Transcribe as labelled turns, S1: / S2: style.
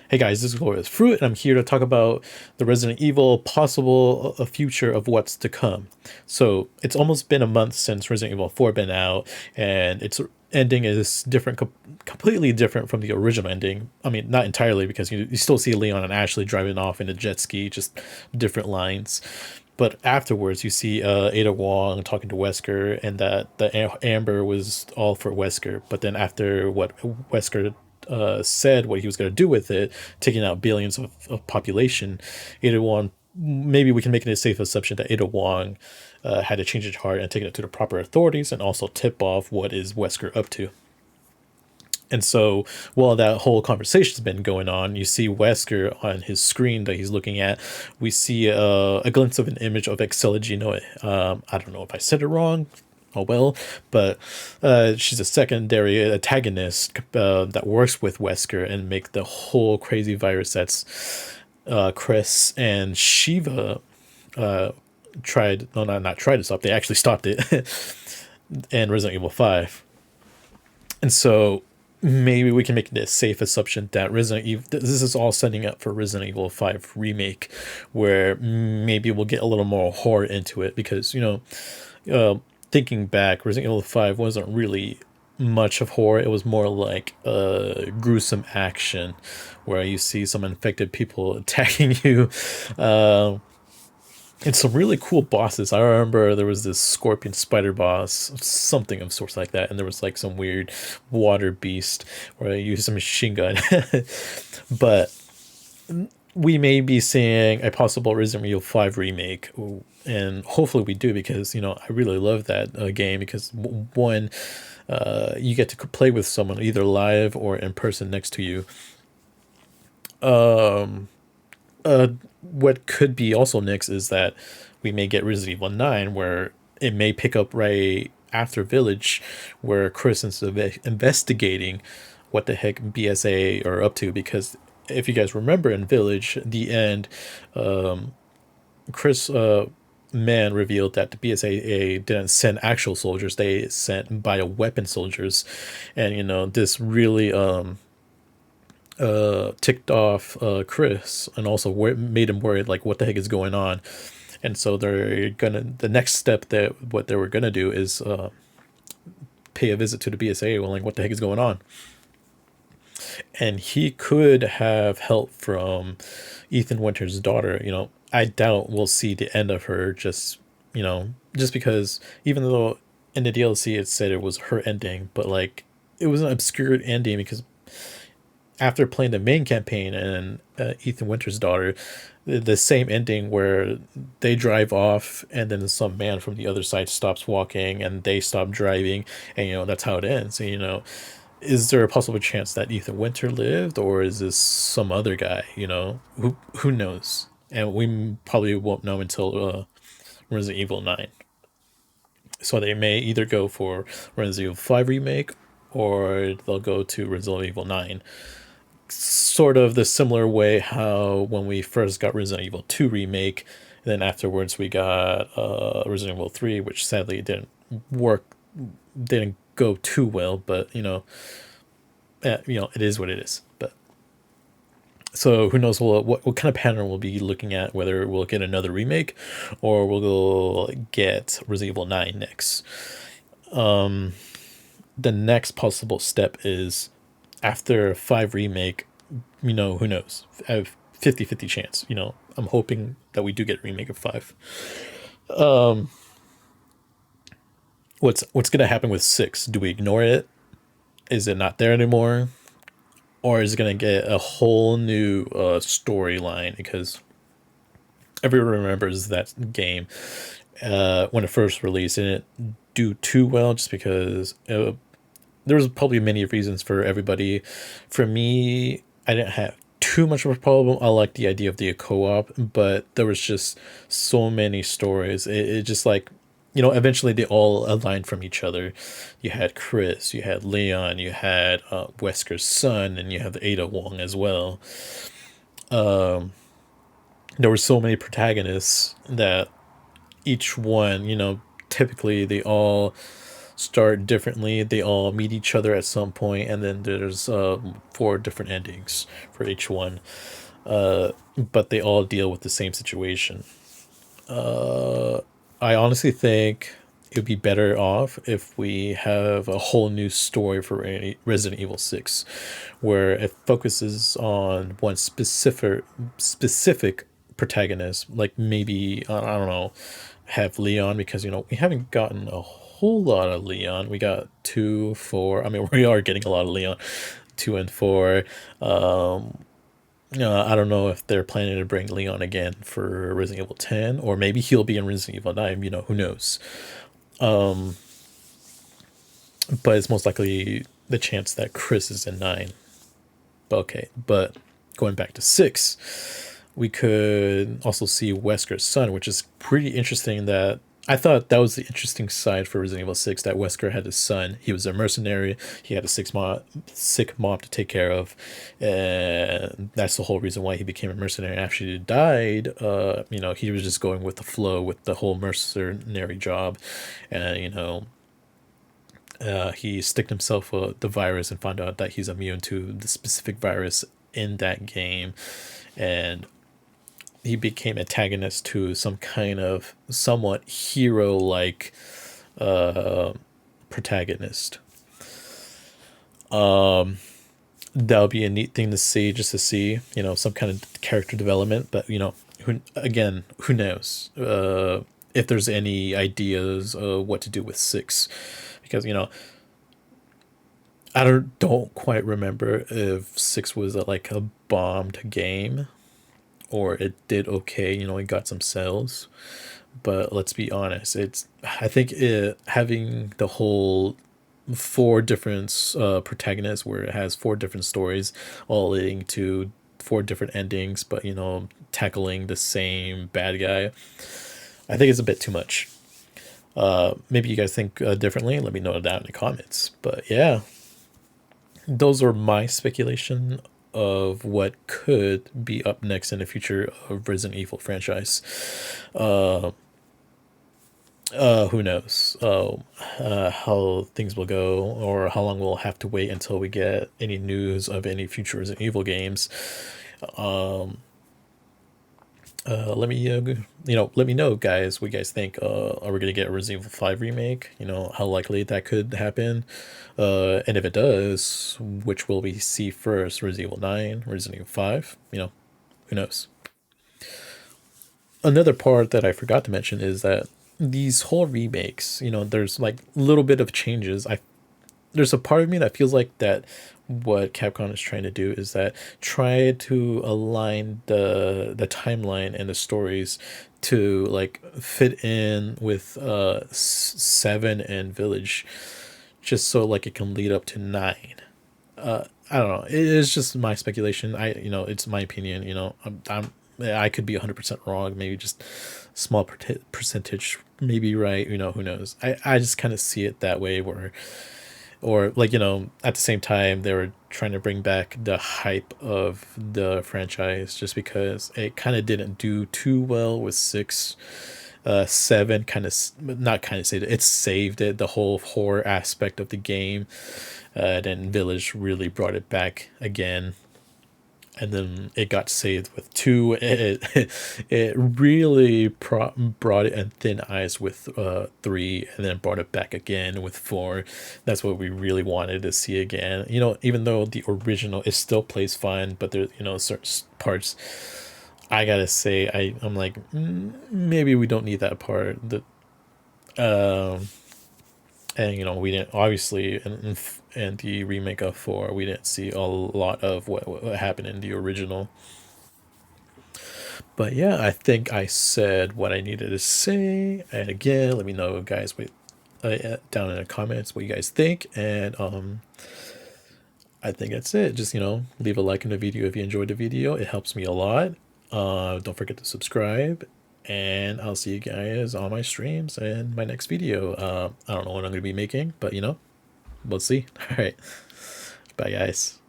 S1: Hey guys, this is Glorious Fruit, and I'm here to talk about the Resident Evil possible a future of what's to come. So it's almost been a month since Resident Evil 4 been out, and its ending is different, completely different from the original ending. I mean, not entirely because you still see Leon and Ashley driving off in a jet ski, just different lines. But afterwards, you see Ada Wong talking to Wesker, and that the Amber was all for Wesker. But then after what Wesker said, what he was going to do with it, taking out billions of population, Ada Wong, maybe we can make it a safe assumption that Ada Wong had to change his heart and take it to the proper authorities and also tip off what is Wesker up to. And so while that whole conversation's been going on, you see Wesker on his screen that he's looking at. We see a glimpse of an image of Excella Gino. I don't know if I said it wrong. Oh well, but she's a secondary antagonist that works with Wesker and make the whole crazy virus that's Chris and Shiva tried. No, not tried to stop. They actually stopped it. And Resident Evil 5. And so maybe we can make a safe assumption that Resident Evil, this is all setting up for Resident Evil 5 remake, where maybe we'll get a little more horror into it because, thinking back, Resident Evil 5 wasn't really much of horror. It was more like gruesome action where you see some infected people attacking you. Uh, and some really cool bosses. I remember there was this scorpion spider boss, something of sorts like that, and there was like some weird water beast where I used a machine gun. But we may be seeing a possible Resident Evil 5 remake, and hopefully we do because I really love that game because one, you get to play with someone either live or in person next to you. Um, what could be also next is that we may get Resident Evil 9, where it may pick up right after Village, where Chris is investigating what the heck BSA are up to. Because if you guys remember in Village, the end, Chris man revealed that the BSAA didn't send actual soldiers; they sent bioweapon soldiers, and this really ticked off Chris and also made him worried like what the heck is going on. And so they're gonna the next step that what they were gonna do is pay a visit to the BSA, well, like what the heck is going on. And he could have help from Ethan Winter's daughter. I doubt we'll see the end of her, just because even though in the DLC it said it was her ending, but like it was an obscured ending because after playing the main campaign and Ethan Winter's daughter, the same ending where they drive off and then some man from the other side stops walking and they stop driving, and that's how it ends. And is there a possible chance that Ethan Winter lived, or is this some other guy? Who knows? And we probably won't know until Resident Evil 9. So they may either go for Resident Evil 5 remake or they'll go to Resident Evil 9, sort of the similar way how when we first got Resident Evil 2 remake, and then afterwards we got Resident Evil 3, which sadly work, didn't go too well, but it is what it is. But so who knows what kind of pattern we'll be looking at, whether we'll get another remake or we'll get Resident Evil 9 next. The next possible step is after 5 remake, who knows? I have 50-50 chance. I'm hoping that we do get a remake of 5. Um, what's gonna happen with 6? Do we ignore it? Is it not there anymore? Or is it gonna get a whole new storyline? Because everyone remembers that game when it first released, and it do too well just because there was probably many reasons for everybody. For me, I didn't have too much of a problem. I liked the idea of the co-op, but there was just so many stories. It just like, eventually they all aligned from each other. You had Chris, you had Leon, you had Wesker's son, and you have Ada Wong as well. Um, there were so many protagonists that each one, typically they all start differently. They all meet each other at some point, and then there's four different endings for each one. But they all deal with the same situation. I honestly think it would be better off if we have a whole new story for Resident Evil 6, where it focuses on one specific protagonist, like maybe I don't know, have Leon, because we haven't gotten a whole lot of Leon. We got 2, 4. I mean, we are getting a lot of Leon, 2 and 4. I don't know if they're planning to bring Leon again for Resident Evil 10, or maybe he'll be in Resident Evil 9. Who knows? But it's most likely the chance that Chris is in 9. Okay, but going back to 6, we could also see Wesker's son, which is pretty interesting. That I thought that was the interesting side for Resident Evil 6, that Wesker had his son. He was a mercenary. He had a sick mom to take care of, and that's the whole reason why he became a mercenary. After he died, he was just going with the flow with the whole mercenary job, and he sticked himself with the virus and found out that he's immune to the specific virus in that game, and he became antagonist to some kind of somewhat hero like protagonist. That would be a neat thing to see, just to see, some kind of character development. But who knows if there's any ideas of what to do with 6, because I don't quite remember if 6 was like a bombed game, or it did okay. It got some sales, but let's be honest. I think having the whole 4 different protagonists, where it has 4 different stories, all leading to 4 different endings, but tackling the same bad guy. I think it's a bit too much. Maybe you guys think differently. Let me know down in the comments. But yeah, those are my speculation of what could be up next in the future of Resident Evil franchise. Who knows how things will go, or how long we'll have to wait until we get any news of any future Resident Evil games. Let me know, guys, what you guys think. Are we gonna get a Resident Evil 5 remake? How likely that could happen. And if it does, which will we see first? Resident Evil 9, Resident Evil 5? Who knows? Another part that I forgot to mention is that these whole remakes, there's like a little bit of changes. There's a part of me that feels like that what Capcom is trying to do is that try to align the timeline and the stories to like fit in with 7 and Village, just so like it can lead up to 9. I don't know. It's just my speculation. It's my opinion. I could be 100% wrong. Maybe just small percentage, maybe right. Who knows? I just kind of see it that way, where, or like, at the same time they were trying to bring back the hype of the franchise, just because it kind of didn't do too well with 6. 7 kind of, not kind of saved it. It saved it, the whole horror aspect of the game. Then Village really brought it back again, and then it got saved with 2. It really brought it in thin ice with 3, and then brought it back again with 4. That's what we really wanted to see again. Even though the original, it still plays fine, but there, certain parts, I gotta say, I'm like, maybe we don't need that part. And we didn't, obviously, in the remake of 4, we didn't see a lot of what happened in the original. But yeah, I think I said what I needed to say. And again, let me know, guys, down in the comments what you guys think. And I think that's it. Just leave a like in the video if you enjoyed the video. It helps me a lot. Don't forget to subscribe, and I'll see you guys on my streams and my next video. I don't know what I'm going to be making, but we'll see. All right, bye guys.